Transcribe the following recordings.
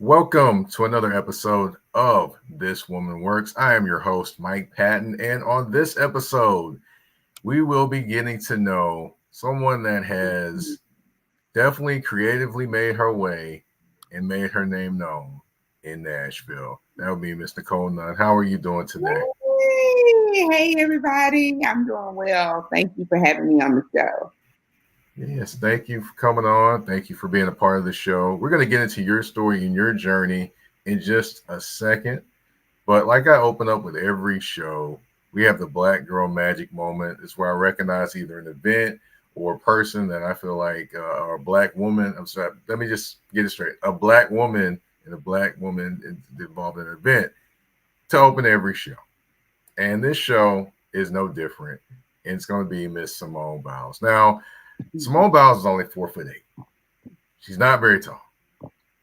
Welcome to another episode of This Woman Works. I am your host, Mike Patton, and on this episode, we will be getting to know someone that has definitely creatively made her way and made her name known in Nashville. That would be Miss Nichole Nunn. How are you doing today? Hey, everybody. I'm doing well. Thank you for having me on the show. Yes, thank you for coming on. Thank you for being a part of the show. We're going to get into your story and your journey in just a second. But like I open up with every show, we have the Black Girl Magic moment. It's where I recognize either an event or a person that I feel like or a Black woman. I'm sorry, let me just get it straight. A Black woman and a Black woman involved in an event to open every show. And this show is no different. And it's going to be Miss Simone Biles. Now, Simone Biles is only 4'8". She's not very tall,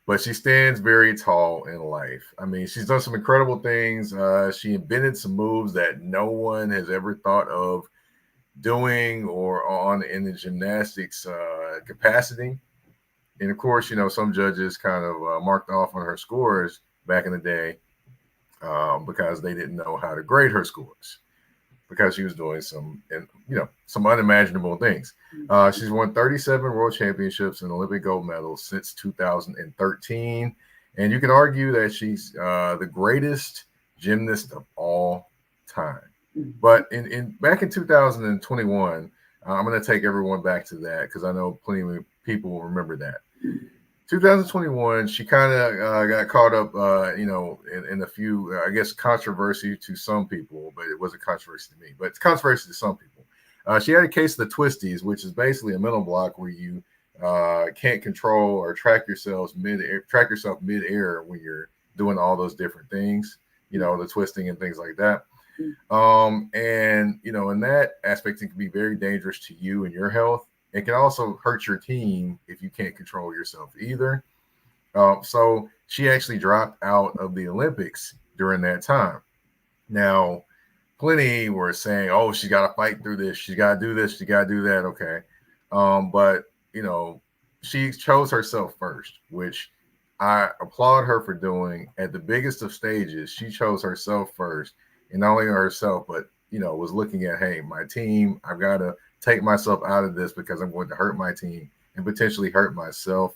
but she stands very tall in life. I mean, she's done some incredible things. She invented some moves that no one has ever thought of doing or on in the gymnastics capacity. And of course, you know, some judges kind of marked off on her scores back in the day because they didn't know how to grade her scores because she was doing some unimaginable things. She's won 37 world championships and Olympic gold medals since 2013, and you can argue that she's the greatest gymnast of all time. But in back in 2021, I'm going to take everyone back to that because I know plenty of people will remember that. 2021, she kind of got caught up, in a few, I guess, controversy to some people, but it wasn't controversy to me. But it's controversy to some people. She had a case of the twisties, which is basically a mental block where you can't control or track yourself mid-air when you're doing all those different things, you know, the twisting and things like that. And you know, in that aspect, it can be very dangerous to you and your health. It can also hurt your team if you can't control yourself either. So she actually dropped out of the Olympics during that time. Now, plenty were saying, "Oh, she got to fight through this. She got to do this. She got to do that." Okay, but you know, she chose herself first, which I applaud her for doing. At the biggest of stages, she chose herself first, and not only herself, but you know, was looking at, hey, my team. I've got to take myself out of this because I'm going to hurt my team and potentially hurt myself.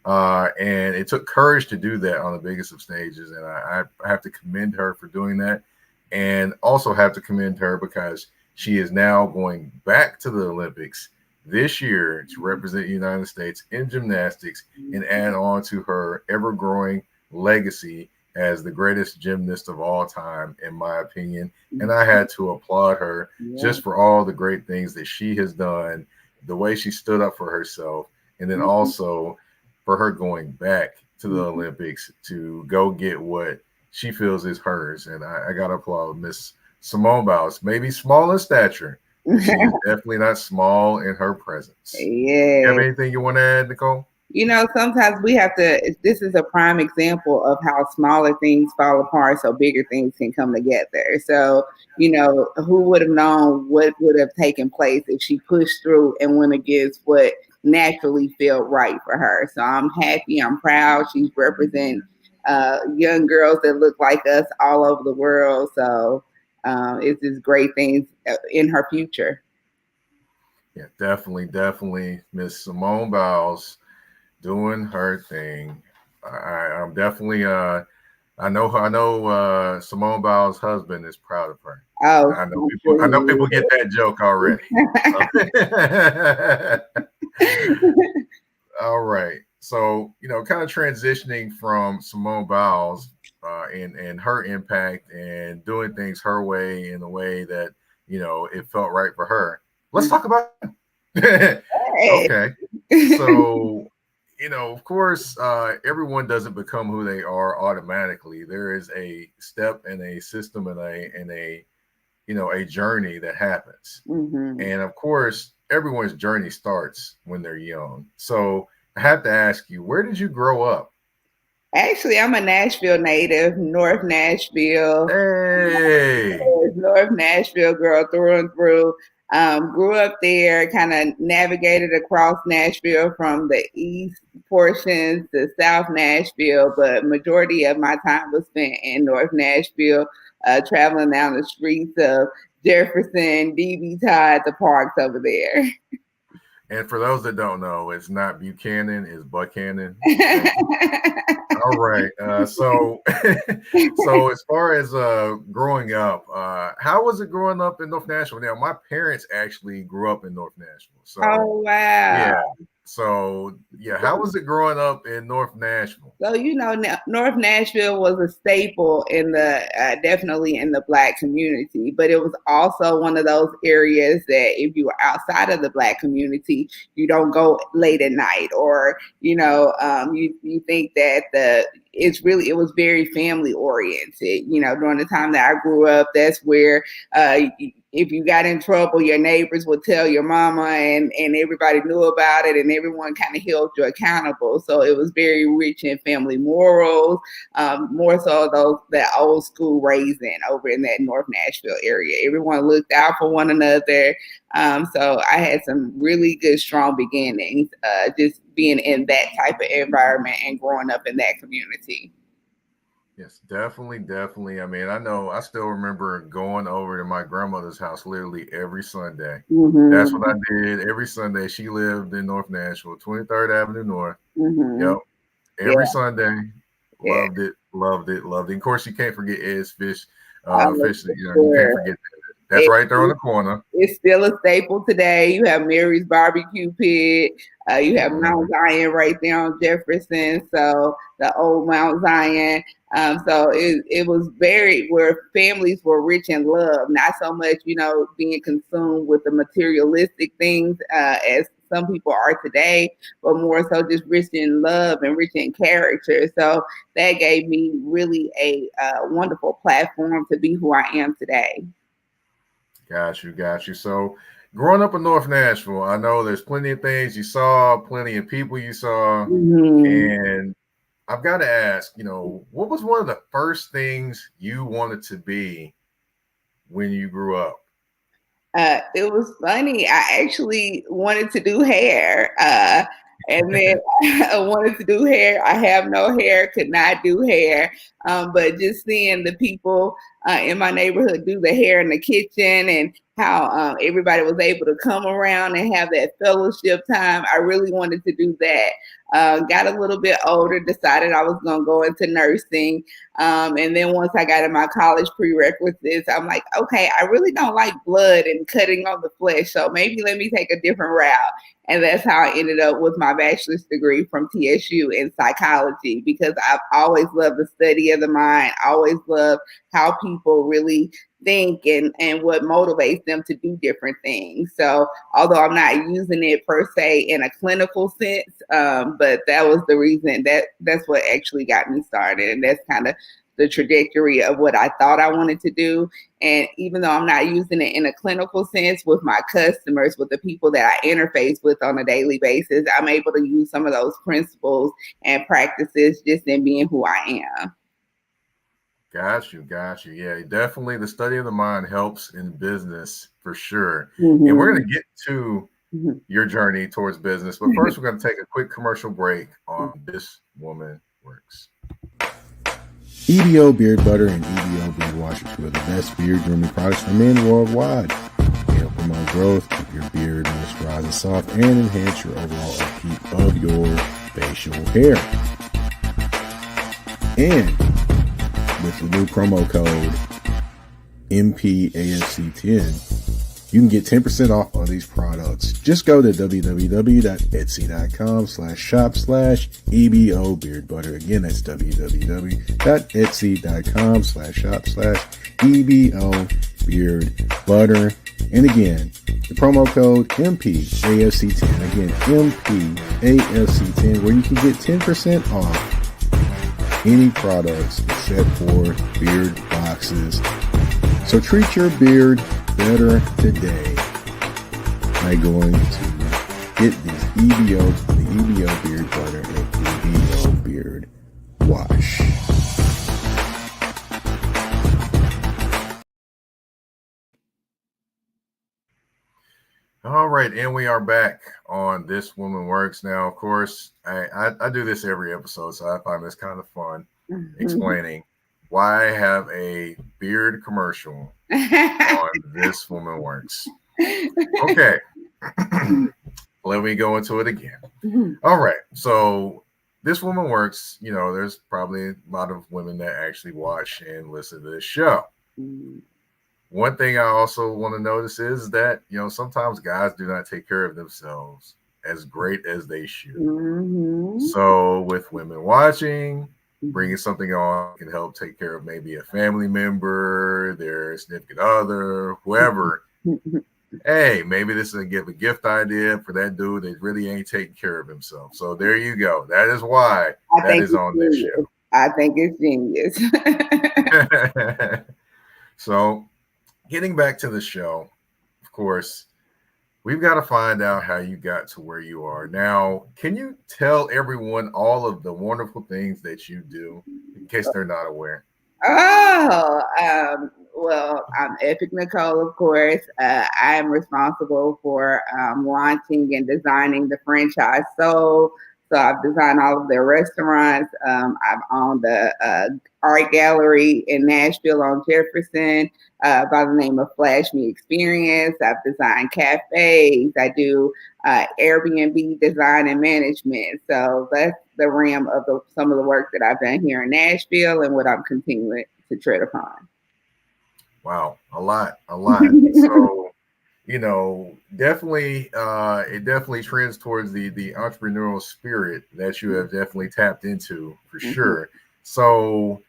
And it took courage to do that on the biggest of stages. And I have to commend her for doing that. And also have to commend her because she is now going back to the Olympics this year to represent the United States in gymnastics and add on to her ever-growing legacy as the greatest gymnast of all time, in my opinion. And I had to applaud her just for all the great things that she has done, the way she stood up for herself, and then also for her going back to the Olympics to go get what she feels is hers. And I got to applaud Miss Simone Biles. Maybe small in stature, but she is definitely not small in her presence. You have anything you want to add, Nichole? You know, sometimes we have to, this is a prime example of how smaller things fall apart so bigger things can come together. So, you know, who would have known what would have taken place if she pushed through and went against what naturally felt right for her. So I'm happy, I'm proud. She's representing young girls that look like us all over the world. So it's just great things in her future. Yeah, definitely. Miss Simone Biles doing her thing. I'm definitely I know Simone Biles' husband is proud of her. Oh, I know people get that joke already. All right. So, you know, kind of transitioning from Simone Biles and her impact and doing things her way in the way that, you know, it felt right for her. Let's talk about it. Okay. So, you know, of course, everyone doesn't become who they are automatically. There is a step and a system and a you know, a journey that happens. And of course, everyone's journey starts when they're young. So I have to ask you, where did you grow up? Actually, I'm a Nashville native, North Nashville. Hey. North Nashville girl through and through. Grew up there, kind of navigated across Nashville from the east portions to South Nashville, but majority of my time was spent in North Nashville, traveling down the streets of Jefferson, DB Todd, the parks over there. And for those that don't know, it's not Buchanan, it's Buchanan. Okay. All right. So as far as growing up, how was it growing up in North Nashville? Now, my parents actually grew up in North Nashville. So Oh wow! yeah. So yeah, how was it growing up in North Nashville? So North Nashville was a staple in the definitely in the Black community, but it was also one of those areas that if you were outside of the Black community, you don't go late at night, or you think that it was very family oriented. During the time that I grew up, that's where if you got in trouble, your neighbors would tell your mama, and everybody knew about it, and everyone kind of held you accountable. So it was very rich in family morals, more so that old school raising over in that North Nashville area. Everyone looked out for one another. So I had some really good, strong beginnings, just being in that type of environment and growing up in that community. Yes, definitely, definitely. I mean, I still remember going over to my grandmother's house literally every Sunday. That's what I did every Sunday. She lived in North Nashville, 23rd Avenue North. Yep. Every Sunday. Yeah. Loved it, loved it, loved it. Of course, you can't forget Ed's Fish. Fish, you can't forget that. That's right there on the corner. It's still a staple today. You have Mary's Barbecue Pit. You have Mount Zion right there on Jefferson. So the old Mount Zion. So it was very where families were rich in love, not so much, being consumed with the materialistic things as some people are today, but more so just rich in love and rich in character. So that gave me really a wonderful platform to be who I am today. Got you. So, growing up in North Nashville, I know there's plenty of things you saw, plenty of people you saw, and I've got to ask, what was one of the first things you wanted to be when you grew up? It was funny. I actually wanted to do hair. And then I wanted to do hair. I have no hair, could not do hair. But just seeing the people in my neighborhood do the hair in the kitchen, and how everybody was able to come around and have that fellowship time, I really wanted to do that. Got a little bit older, decided I was going to go into nursing. And then once I got in my college prerequisites, I'm like, okay, I really don't like blood and cutting on the flesh. So maybe let me take a different route. And that's how I ended up with my bachelor's degree from TSU in psychology, because I've always loved the study of the mind, always loved how people really think and what motivates them to do different things. So although I'm not using it per se in a clinical sense, but that was the reason that's what actually got me started. And that's kind of the trajectory of what I thought I wanted to do. And even though I'm not using it in a clinical sense with my customers, with the people that I interface with on a daily basis, I'm able to use some of those principles and practices just in being who I am. Got you. Yeah, definitely the study of the mind helps in business for sure. And we're going to get to your journey towards business. But first, we're going to take a quick commercial break on This Woman Works. EBO Beard Butter and EBO Beard Wash are two of the best beard grooming products for men worldwide. They help promote growth, keep your beard moisturized and soft, and enhance your overall upkeep of your facial hair. And with the new promo code MPAFC10, you can get 10% off on these products. Just go to www.etsy.com/shop/EBO Beard Butter. Again, that's www.etsy.com/shop/EBO Beard Butter. And again, the promo code MPAFC10. Again, MPAFC10, where you can get 10% off any products except for beard boxes. So treat your beard better today by going to get these the EBO Beard Butter and EBO Beard Wash. All right, and we are back on This Woman Works. Now, of course, I do this every episode, so I find this kind of fun explaining why I have a beard commercial on This Woman Works. Okay, let me go into it again. All right, so This Woman Works, there's probably a lot of women that actually watch and listen to this show. One thing I also want to notice is that, sometimes guys do not take care of themselves as great as they should. So with women watching, bringing something on can help take care of maybe a family member, their significant other, whoever. Hey, maybe this is a gift idea for that dude that really ain't taking care of himself. So there you go. That is why that is on this show. I think it's genius. So getting back to the show, of course, we've got to find out how you got to where you are. Now, can you tell everyone all of the wonderful things that you do in case they're not aware? Well, I'm Epic Nichole, of course. I am responsible for launching and designing the franchise Soul. So I've designed all of their restaurants. I've owned the art gallery in Nashville on Jefferson by the name of Flash Me Experience. I've designed cafes. I do Airbnb design and management. So that's the realm of some of the work that I've done here in Nashville and what I'm continuing to tread upon. Wow, a lot. So, definitely, it definitely trends towards the entrepreneurial spirit that you have definitely tapped into for sure. So,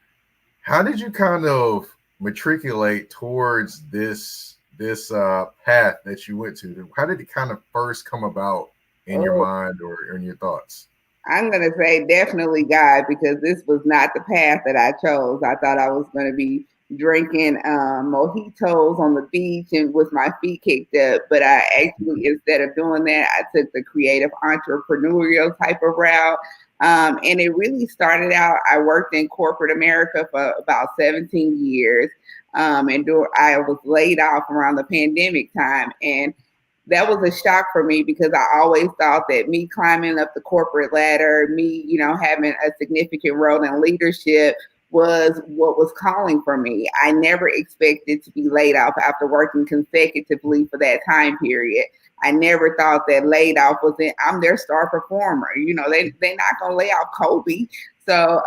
how did you kind of matriculate towards this path that you went to? How did it kind of first come about in your mind or in your thoughts? I'm going to say definitely God, because this was not the path that I chose. I thought I was going to be drinking mojitos on the beach and with my feet kicked up. But I actually, instead of doing that, I took the creative entrepreneurial type of route. And it really started out, I worked in corporate America for about 17 years. I was laid off around the pandemic time. And that was a shock for me, because I always thought that me climbing up the corporate ladder, me, having a significant role in leadership was what was calling for me. I never expected to be laid off after working consecutively for that time period. I never thought that laid off I'm their star performer. They're not going to lay off Kobe. So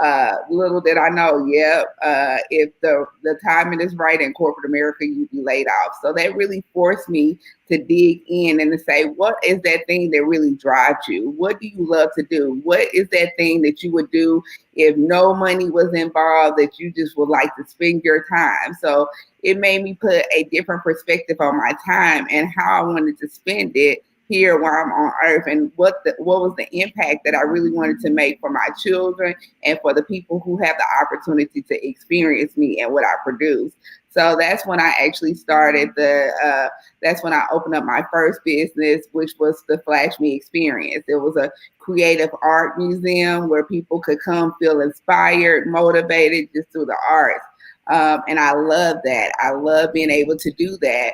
little did I know, if the timing is right in corporate America, you'd be laid off. So that really forced me to dig in and to say, what is that thing that really drives you? What do you love to do? What is that thing that you would do if no money was involved, that you just would like to spend your time? So it made me put a different perspective on my time and how I wanted to spend it here while I'm on earth, and what was the impact that I really wanted to make for my children and for the people who have the opportunity to experience me and what I produce. So that's when I actually started that's when I opened up my first business, which was the Flash Me Experience. It was a creative art museum where people could come feel inspired, motivated just through the arts. And I love that. I love being able to do that.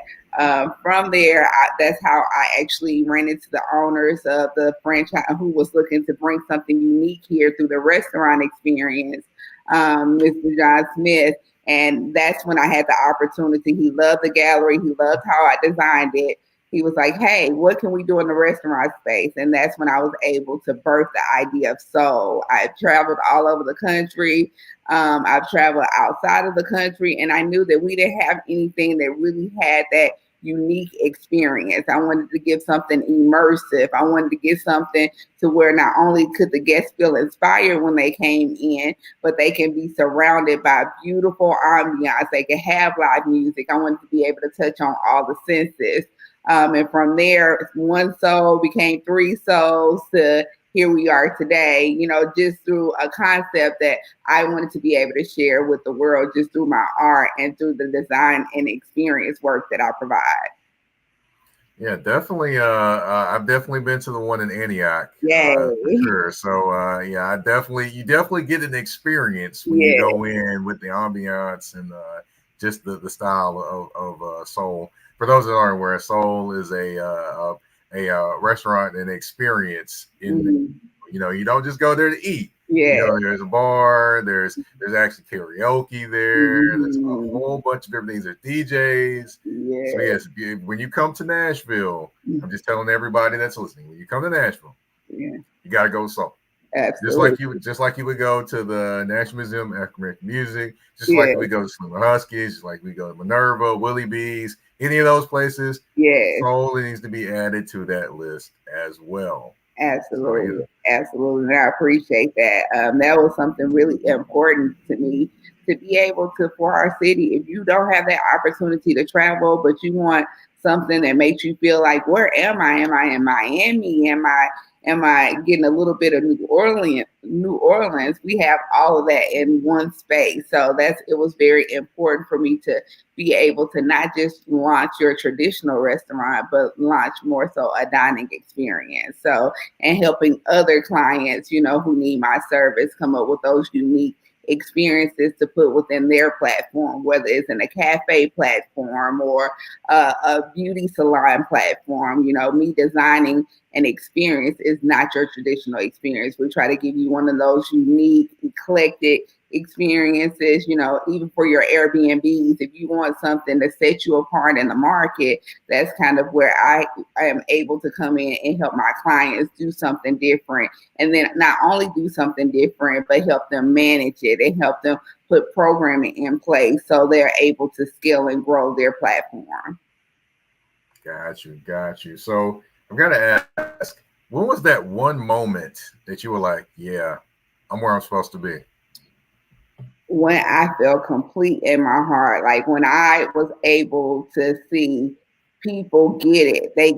From there, that's how I actually ran into the owners of the franchise, who was looking to bring something unique here through the restaurant experience, Mr. John Smith. And that's when I had the opportunity. He loved the gallery. He loved how I designed it. He was like, hey, what can we do in the restaurant space? And that's when I was able to birth the idea of Soul. I've traveled all over the country. I've traveled outside of the country, and I knew that we didn't have anything that really had that unique experience. I wanted to give something immersive. I wanted to give something to where not only could the guests feel inspired when they came in, but they can be surrounded by beautiful ambiance. They can have live music. I wanted to be able to touch on all the senses. And from there, one soul became three souls to here we are today, just through a concept that I wanted to be able to share with the world just through my art and through the design and experience work that I provide. Yeah, definitely. I've definitely been to the one in Antioch. For sure. So you definitely get an experience when you go in with the ambiance and just the style of Soul. for those that aren't aware, Soul is a restaurant and experience. You know, you don't just go there to eat. You Yeah. know, there's a bar, there's actually karaoke there, there's a Mhm. whole bunch of different things. There's DJs. So Yeah. yes, when you come to Nashville, I'm just telling everybody that's listening, when you come to Nashville, Yeah. you gotta go to Soul. Absolutely. Just like you would go to the National Museum of African American Music, just like Yeah. we go to Slimmer Huskies, just like we go to Minerva, Willie B's, any of those places, Yes. Soul needs to be added to that list as well. So yeah. Absolutely, absolutely, and I appreciate that. That was something really important to me to be able to for our city. If you don't have that opportunity to travel, but you want something that makes you feel like, where am I? Am I in Miami? Am I getting a little bit of New Orleans? New Orleans, we have all of that in one space. So it was very important for me to be able to not just launch your traditional restaurant, but launch more so a dining experience. So and helping other clients, who need my service come up with those unique experiences to put within their platform, whether it's in a cafe platform or a beauty salon platform. Me designing an experience is not your traditional experience. We try to give you one of those unique, eclectic experiences, even for your Airbnbs. If you want something to set you apart in the market, that's kind of where I am able to come in and help my clients do something different. And then not only do something different, but help them manage it and help them put programming in place so they're able to scale and grow their platform. Got you. So I've got to ask, when was that one moment that you were like, yeah, I'm where I'm supposed to be? When I felt complete in my heart, like when I was able to see people get it. They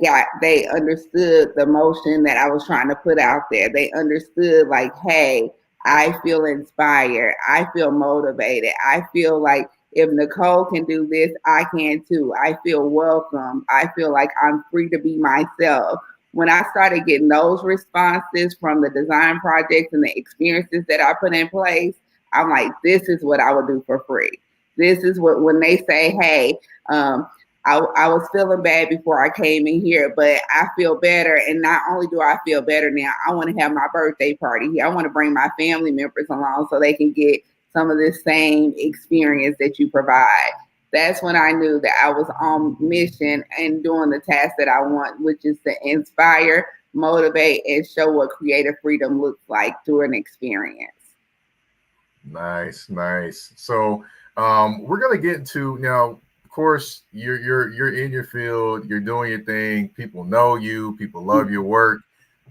understood the motion that I was trying to put out there. They understood like, hey, I feel inspired. I feel motivated. I feel like if Nichole can do this, I can too. I feel welcome. I feel like I'm free to be myself. When I started getting those responses from the design projects and the experiences that I put in place, I'm like, this is what I would do for free. This is what, when they say, hey, I was feeling bad before I came in here, but I feel better. And not only do I feel better now, I want to have my birthday party here. I want to bring my family members along so they can get some of this same experience that you provide. That's when I knew that I was on mission and doing the task that I want, which is to inspire, motivate, and show what creative freedom looks like through an experience. Nice. So we're gonna get into now. Of course, you're in your field, you're doing your thing. People know you, people love your work.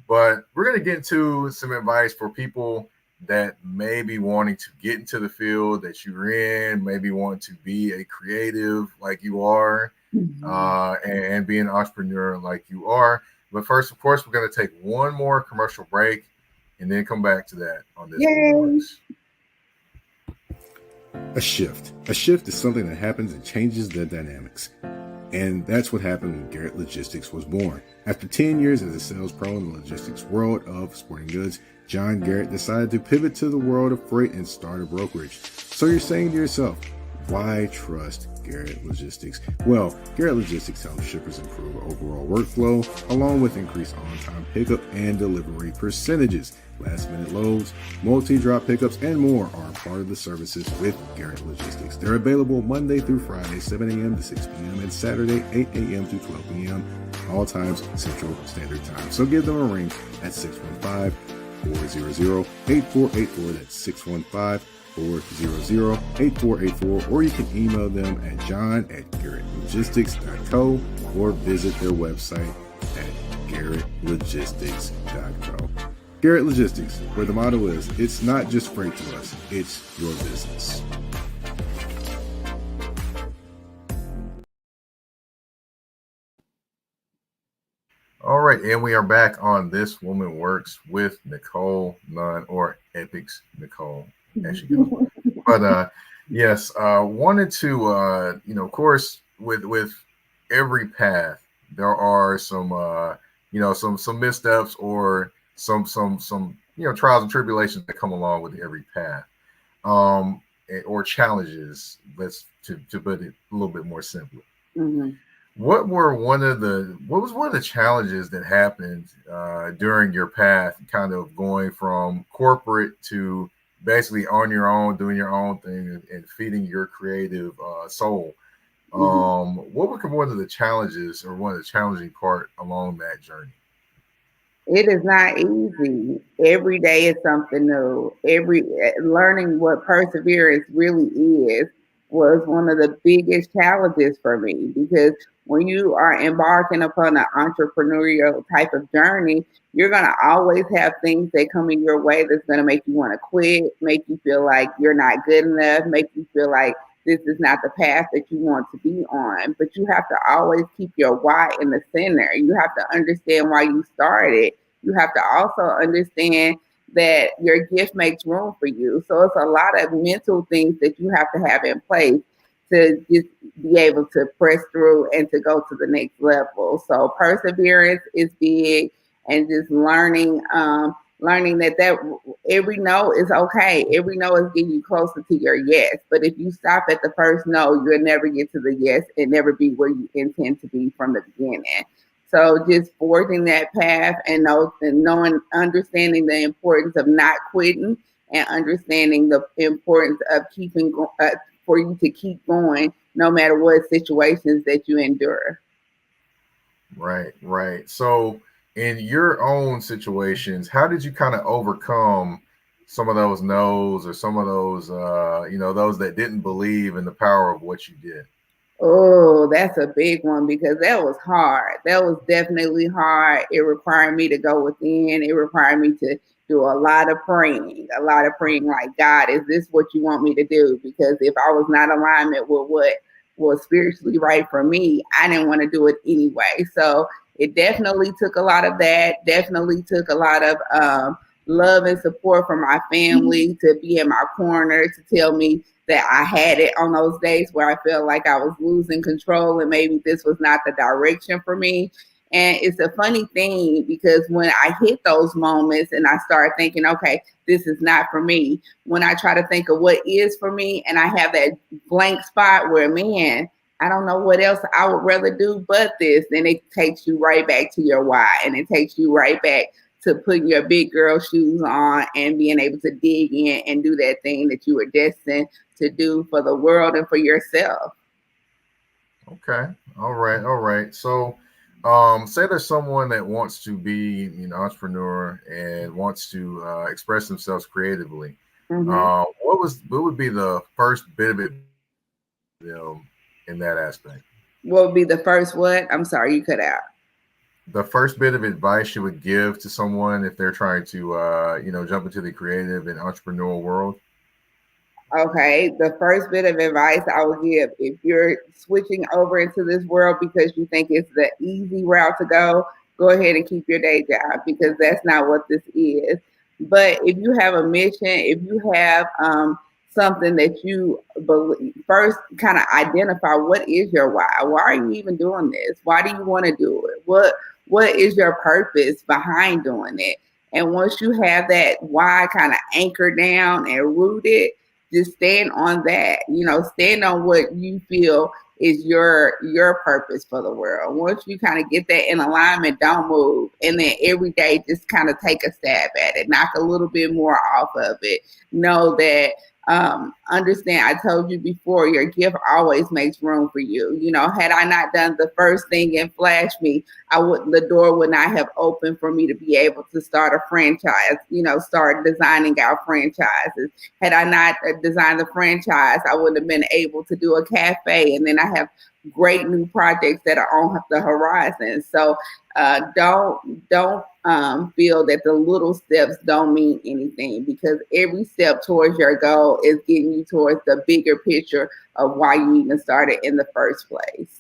But we're gonna get into some advice for people that may be wanting to get into the field that you're in, maybe want to be a creative like you are, and be an entrepreneur like you are. But first, of course, we're gonna take one more commercial break and then come back to that on this Woman Yay! Works. A shift. A shift is something that happens and changes the dynamics. And that's what happened when Garrett Logistics was born. After 10 years as a sales pro in the logistics world of sporting goods, John Garrett decided to pivot to the world of freight and start a brokerage. So you're saying to yourself, why trust Garrett Logistics? Well, Garrett Logistics helps shippers improve overall workflow, along with increased on-time pickup and delivery percentages. Last-minute loads, multi-drop pickups, and more are part of the services with Garrett Logistics. They're available Monday through Friday, 7 a.m. to 6 p.m., and Saturday, 8 a.m. to 12 p.m., all times Central Standard Time. So give them a ring at 615-400-8484. That's 615-400-8484, or you can email them at john@garrettlogistics.co or visit their website at garrettlogistics.co. Garrett Logistics, where the motto is, it's not just freight to us, it's your business. All right, and we are back on This Woman Works with Nichole Nunn, or Epics Nichole, as she goes. But yes, wanted to of course, with every path there are some some missteps or some trials and tribulations that come along with every path, or challenges. Let's to put it a little bit more simply. Mm-hmm. What was one of the challenges that happened during your path, kind of going from corporate to basically on your own, doing your own thing and feeding your creative soul? Mhm. What were one of the challenges or one of the challenging part along that journey? It is not easy. Every day is something new. Every learning what perseverance really is was one of the biggest challenges for me because when you are embarking upon an entrepreneurial type of journey, you're going to always have things that come in your way that's going to make you want to quit, make you feel like you're not good enough, make you feel like this is not the path that you want to be on. But you have to always keep your why in the center. You have to understand why you started. You have to also understand that your gift makes room for you. So it's a lot of mental things that you have to have in place to just be able to press through and to go to the next level. So perseverance is big, and just learning that every no is okay. Every no is getting you closer to your yes. But if you stop at the first no, you'll never get to the yes and never be where you intend to be from the beginning. So just forging that path and knowing, understanding the importance of not quitting and understanding the importance of for you to keep going no matter what situations that you endure. Right, right. So, in your own situations, how did you kind of overcome some of those no's or some of those, those that didn't believe in the power of what you did? Oh, that's a big one because that was hard. That was definitely hard. It required me to go within. It required me to do a lot of praying like, God, is this what you want me to do? Because if I was not in alignment with what was spiritually right for me, I didn't want to do it anyway. So it definitely took a lot of that, definitely took a lot of love and support from my family to be in my corner to tell me that I had it on those days where I felt like I was losing control and maybe this was not the direction for me. And it's a funny thing because when I hit those moments and I start thinking, okay, this is not for me, when I try to think of what is for me and I have that blank spot where, man, I don't know what else I would rather do but this, then it takes you right back to your why and it takes you right back to putting your big girl shoes on and being able to dig in and do that thing that you were destined to do for the world and for yourself. Okay. All right. All right. So, say there's someone that wants to be an entrepreneur and wants to express themselves creatively. Mm-hmm. What would be the first bit of it in that aspect? What would be the first what? I'm sorry, you cut out. The first bit of advice you would give to someone if they're trying to jump into the creative and entrepreneurial world? Okay, the first bit of advice I would give if you're switching over into this world because you think it's the easy route to go ahead and keep your day job because that's not what this is. But if you have a mission, if you have something that you believe, first kind of identify what is your why. Why are you even doing this? Why do you want to do it? What is your purpose behind doing it? And once you have that why kind of anchored down and rooted, just stand on that. Stand on what you feel is your purpose for the world. Once you kind of get that in alignment, don't move. And then every day just kind of take a stab at it. Knock a little bit more off of it. Know that understand, I told you before, your gift always makes room for you. Had I not done the first thing and flash me, the door would not have opened for me to be able to start a franchise, start designing our franchises. Had I not designed the franchise, I wouldn't have been able to do a cafe. And then I have great new projects that are on the horizon. So don't feel that the little steps don't mean anything because every step towards your goal is getting you towards the bigger picture of why you even started in the first place.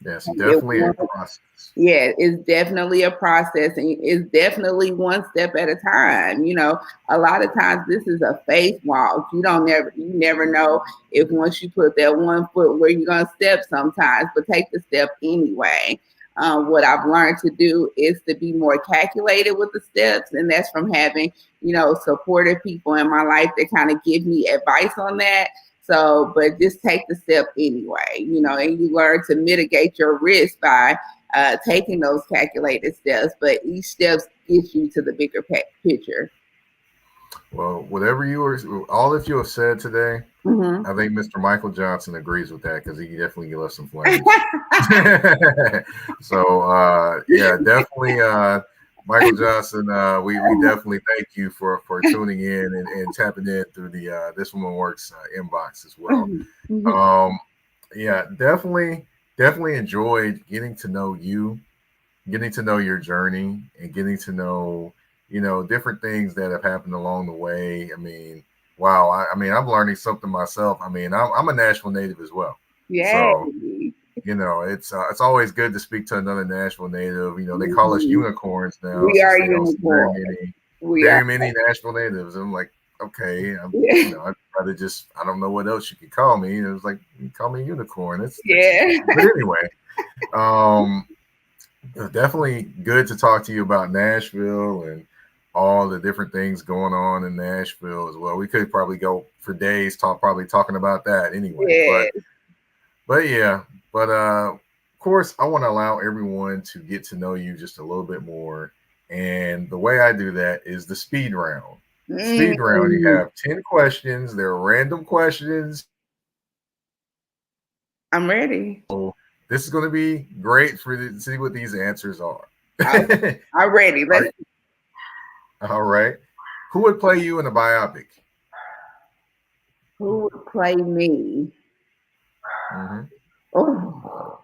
Yes, definitely a process. Yeah, it's definitely a process and it's definitely one step at a time. A lot of times this is a faith walk. You never know if once you put that one foot where you're gonna step sometimes, but take the step anyway. What I've learned to do is to be more calculated with the steps, and that's from having, supportive people in my life that kind of give me advice on that. So, but just take the step anyway, and you learn to mitigate your risk by taking those calculated steps. But each step gets you to the bigger picture. Well, whatever all that you have said today, Mm-hmm. I think Mr. Michael Johnson agrees with that because he definitely left some flames. So, yeah, definitely, Michael Johnson. We definitely thank you for tuning in and tapping in through the This Woman Works inbox as well. Yeah, definitely enjoyed getting to know you, getting to know your journey, and getting to know different things that have happened along the way. I mean, wow. I mean, I'm learning something myself. I mean, I'm a Nashville native as well. Yeah. So it's always good to speak to another Nashville native. They call us unicorns now. We are They don't see unicorns. very many Nashville natives. I'm like, okay, I'd rather just, I don't know what else you could call me. It was like, you call me a unicorn. But anyway, definitely good to talk to you about Nashville and all the different things going on in Nashville as well. We could probably go for days talking about that anyway. Yeah. But of course I want to allow everyone to get to know you just a little bit more. And the way I do that is the speed round. Speed round, you have 10 questions. They're random questions. I'm ready. So this is going to be great for you to see what these answers are. I'm ready. All right. Who would play you in a biopic? Who would play me? Mm-hmm. Oh,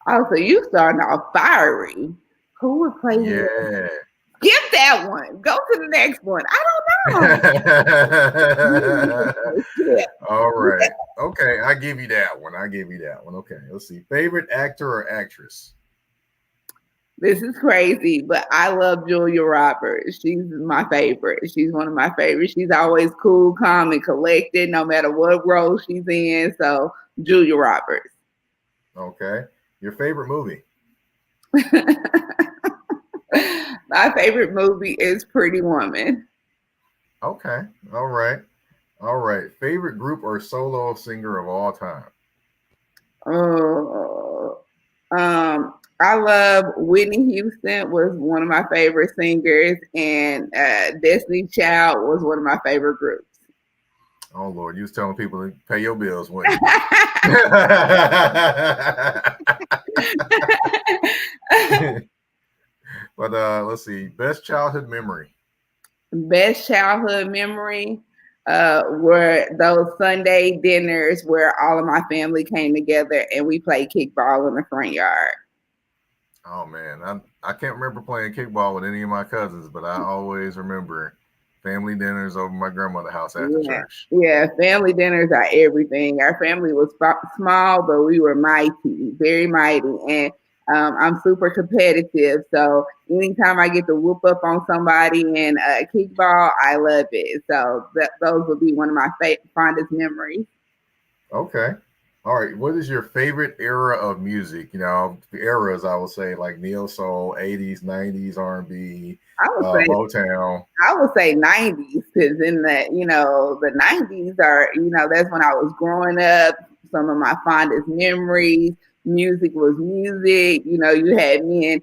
so you starting off fiery. Who would play me? Yeah. Skip that one. Go to the next one. I don't know. All right. Okay. I give you that one. Okay. Let's see. Favorite actor or actress? This is crazy, but I love Julia Roberts. She's my favorite. She's one of my favorites. She's always cool, calm, and collected, no matter what role she's in. So, Julia Roberts. Okay. Your favorite movie? My favorite movie is Pretty Woman. Okay. All right. Favorite group or solo singer of all time? I love Whitney Houston, was one of my favorite singers, and Destiny Child was one of my favorite groups. Oh Lord, you was telling people to pay your bills, wasn't you? But let's see, best childhood memory. Best childhood memory were those Sunday dinners where all of my family came together and we played kickball in the front yard. Oh man, I can't remember playing kickball with any of my cousins, but I always remember family dinners over my grandmother's house after church. Yeah, family dinners are everything. Our family was small, but we were mighty, very mighty, and I'm super competitive. So anytime I get to whoop up on somebody in kickball, I love it. So those would be one of my fondest memories. Okay. All right. What is your favorite era of music? The eras, I would say, like neo soul, 80s, 90s, R&B, Motown. I would say 90s, because in the 90s are, that's when I was growing up. Some of my fondest memories. Music was music. You had men,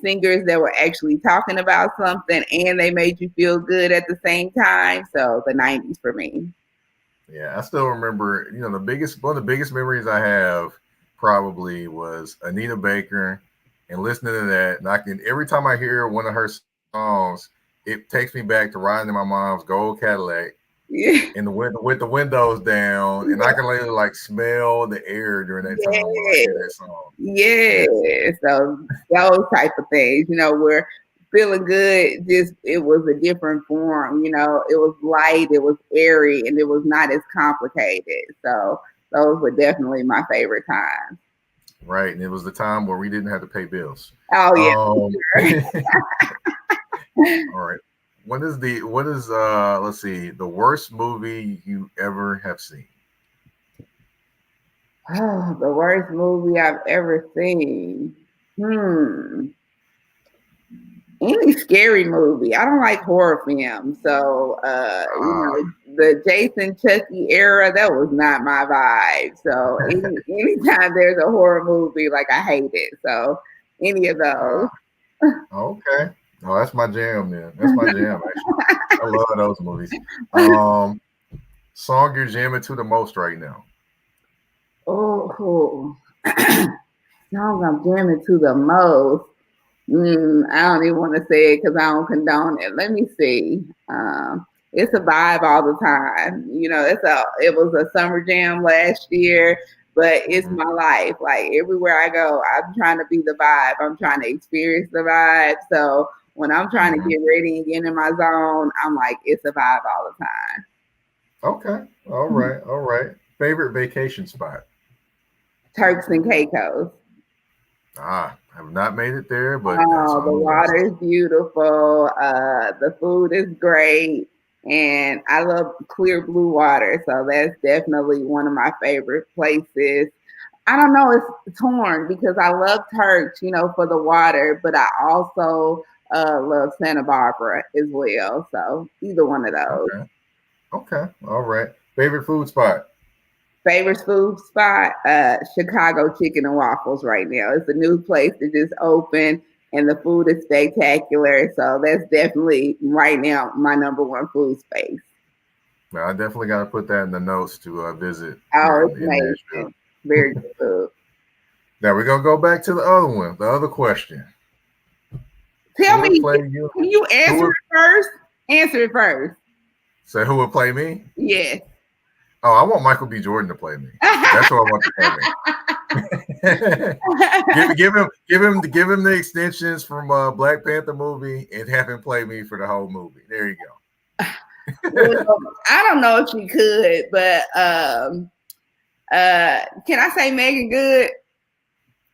singers that were actually talking about something, and they made you feel good at the same time. So the 90s for me. Yeah, I still remember, one of the biggest memories I have probably was Anita Baker and listening to that. And every time I hear one of her songs, it takes me back to riding in my mom's gold Cadillac in the winter with the windows down. And I can literally smell the air during that time when I hear that song. Yeah. So those type of things, where feeling good, just it was a different form. It was light, it was airy, and it was not as complicated. So those were definitely my favorite times. Right, and it was the time where we didn't have to pay bills. Oh yeah. All right. What is let's see, the worst movie you ever have seen? Oh, the worst movie I've ever seen. Any scary movie. I don't like horror films. So, the Jason Chucky era, that was not my vibe. So, anytime there's a horror movie, like I hate it. So, any of those. Okay. Oh, that's my jam, man. That's my jam, actually. I love those movies. Song you're jamming to the most right now? Oh, song I'm jamming to the most. I don't even want to say it because I don't condone it. Let me see. It's a vibe all the time. It was a summer jam last year, but it's my life. Like everywhere I go, I'm trying to be the vibe. I'm trying to experience the vibe. So when I'm trying to get ready and get in my zone, I'm like, it's a vibe all the time. Okay. All right. All right. Favorite vacation spot? Turks and Caicos. I have not made it there, but the water is beautiful. The food is great. And I love clear blue water. So that's definitely one of my favorite places. I don't know, it's torn because I love Turks, for the water, but I also love Santa Barbara as well. So either one of those. Okay. All right. Favorite food spot? Favorite food spot, Chicago Chicken and Waffles right now. It's a new place that just opened and the food is spectacular. So that's definitely right now my number one food space. Well, I definitely got to put that in the notes to visit. Oh, it's amazing. Very good food. Now we're going to go back to the other one, the other question. Tell me, can you answer it first? Answer it first. So who would play me? Yes. Oh, I want Michael B. Jordan to play me. That's what I want to play me. give him the extensions from Black Panther movie and have him play me for the whole movie. There you go. Well, I don't know if she could, but can I say Megan Good?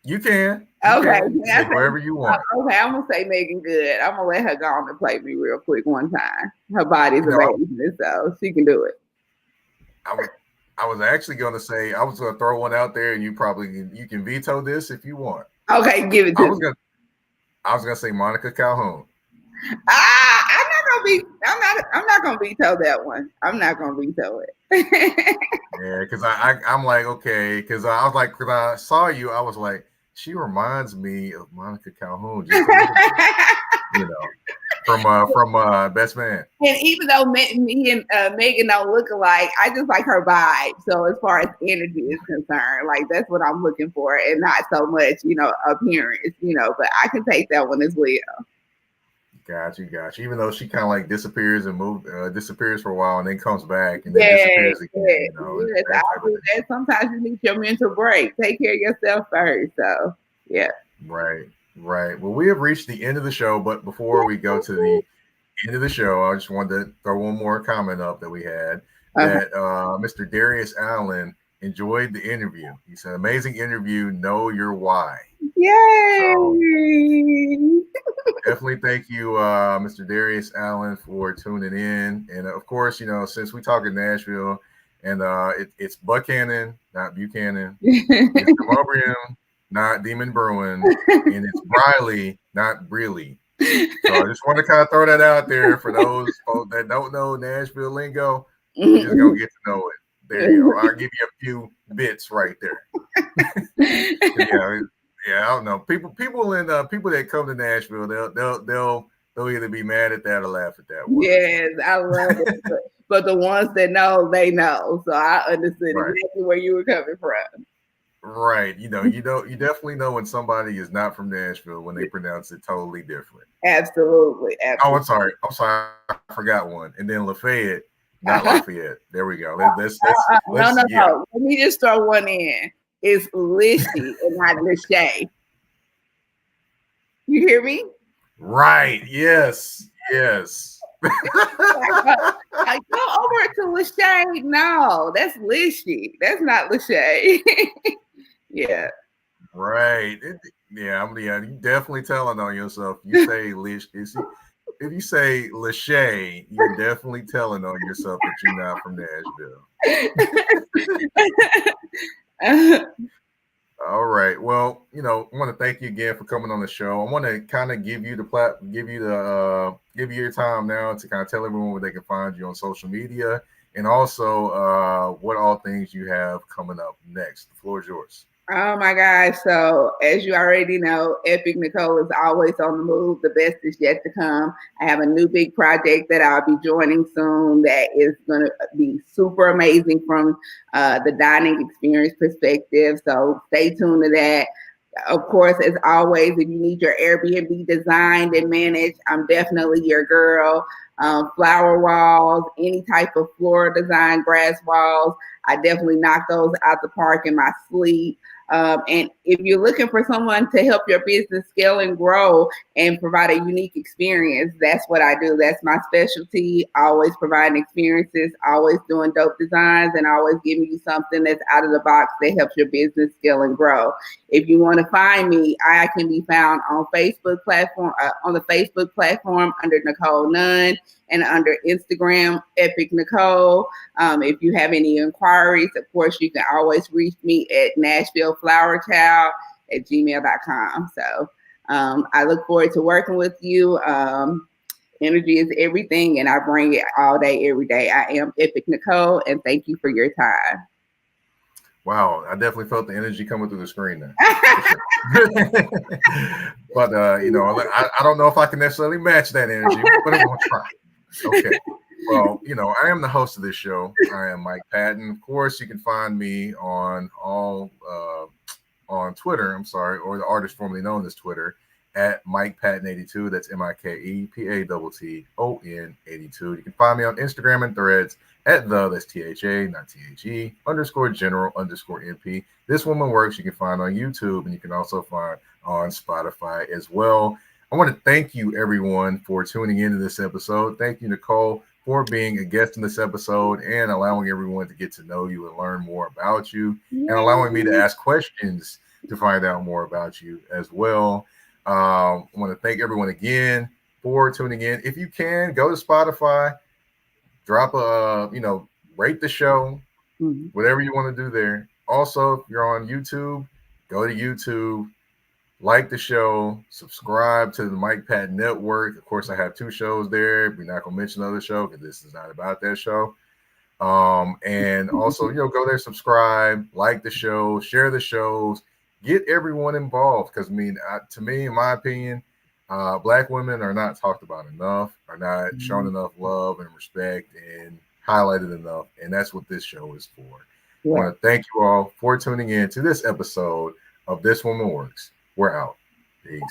You can. Okay. Say wherever you want. Okay, I'm gonna say Megan Good. I'm gonna let her go on and play me real quick one time. Her body's amazing, so she can do it. I was actually going to say I was going to throw one out there, and you can veto this if you want. Okay, give it to me. I was going to say Monica Calhoun. I'm not gonna veto that one. I'm not gonna veto it. Yeah, because I'm like, okay, because I was like, because I saw you, I was like, she reminds me of Monica Calhoun, just a little bit, from Best Man. And even though me and Megan don't look alike, I just like her vibe. So as far as energy is concerned, like that's what I'm looking for, and not so much, appearance, but I can take that one as well. Got you. Even though she kind of like disappears for a while and then comes back and then disappears again. I'll do that. Sometimes you need your mental break. Take care of yourself first. So yeah. Right. Well, we have reached the end of the show, but before we go to the end of the show, I just wanted to throw one more comment up that we had that Mr. Darius Allen enjoyed the interview. He said, "Amazing interview. Know your why." Yay! So, definitely thank you, Mr. Darius Allen, for tuning in. And of course, since we talk in Nashville, and it's Buchanan, not Buchanan. It's Demobrium, not Demon Bruin, and it's Briley, not Breely. So I just want to kind of throw that out there for those folks that don't know Nashville lingo. You're just gonna get to know it. There you go. I'll give you a few bits right there. Yeah, I don't know. People that come to Nashville, they'll either be mad at that or laugh at that one. Yes, I love it. But the ones that know, they know. So I understood exactly where you were coming from. Right. You definitely know when somebody is not from Nashville when they pronounce it totally different. Absolutely. Oh, I'm sorry. I forgot one. And then Lafayette, not Lafayette. There we go. Let's no. Let me just throw one in. It's Lishy and not Lachey. You hear me? Right. Yes. Go over to Lachey. No, that's Lishy. That's not Lachey. Yeah. Right. You definitely telling on yourself. You say Lish. If you say Lachey, you're definitely telling on yourself that you're not from Nashville. All right. Well, I want to thank you again for coming on the show. I want to kind of give you give you your time now to kind of tell everyone where they can find you on social media, and also what all things you have coming up next. The floor is yours. Oh my gosh. So, as you already know, Epic Nichole is always on the move. The best is yet to come. I have a new big project that I'll be joining soon that is going to be super amazing from the dining experience perspective. So, stay tuned to that. Of course, as always, if you need your Airbnb designed and managed, I'm definitely your girl. Flower walls, any type of floral design, grass walls, I definitely knock those out the park in my sleep. And if you're looking for someone to help your business scale and grow and provide a unique experience, that's what I do. That's my specialty. Always providing experiences, always doing dope designs, and always giving you something that's out of the box that helps your business scale and grow. If you want to find me, I can be found on the Facebook platform under Nichole Nunn, and under Instagram, Epic Nichole. If you have any inquiries, of course, you can always reach me at NashvilleFlowerChild@gmail.com. So I look forward to working with you. Energy is everything, and I bring it all day, every day. I am Epic Nichole, and thank you for your time. Wow, I definitely felt the energy coming through the screen there. But I don't know if I can necessarily match that energy, but I'm gonna try. Okay. Well, I am the host of this show. I am Mike Patton. Of course, you can find me on on Twitter. I'm sorry, or the artist formerly known as Twitter at Mike Patton 82. That's MikePatton 82. You can find me on Instagram and Threads at that's THA, not THE, _general_NP. This Woman Works. You can find on YouTube, and you can also find on Spotify as well. I want to thank you, everyone, for tuning into this episode. Thank you, Nichole, for being a guest in this episode and allowing everyone to get to know you and learn more about you, and allowing me to ask questions to find out more about you as well. I want to thank everyone again for tuning in. If you can, go to Spotify, drop rate the show, whatever you want to do there. Also, if you're on YouTube, go to YouTube, like the show, subscribe to the Mike Patton Network. Of course, I have 2 shows there. We're not going to mention the other show because this is not about that show. And also, go there, subscribe, like the show, share the shows, get everyone involved. Because, to me, in my opinion, Black women are not talked about enough, are not shown enough love and respect and highlighted enough. And that's what this show is for. Yeah. I want to thank you all for tuning in to this episode of This Woman Works. We're out. Peace.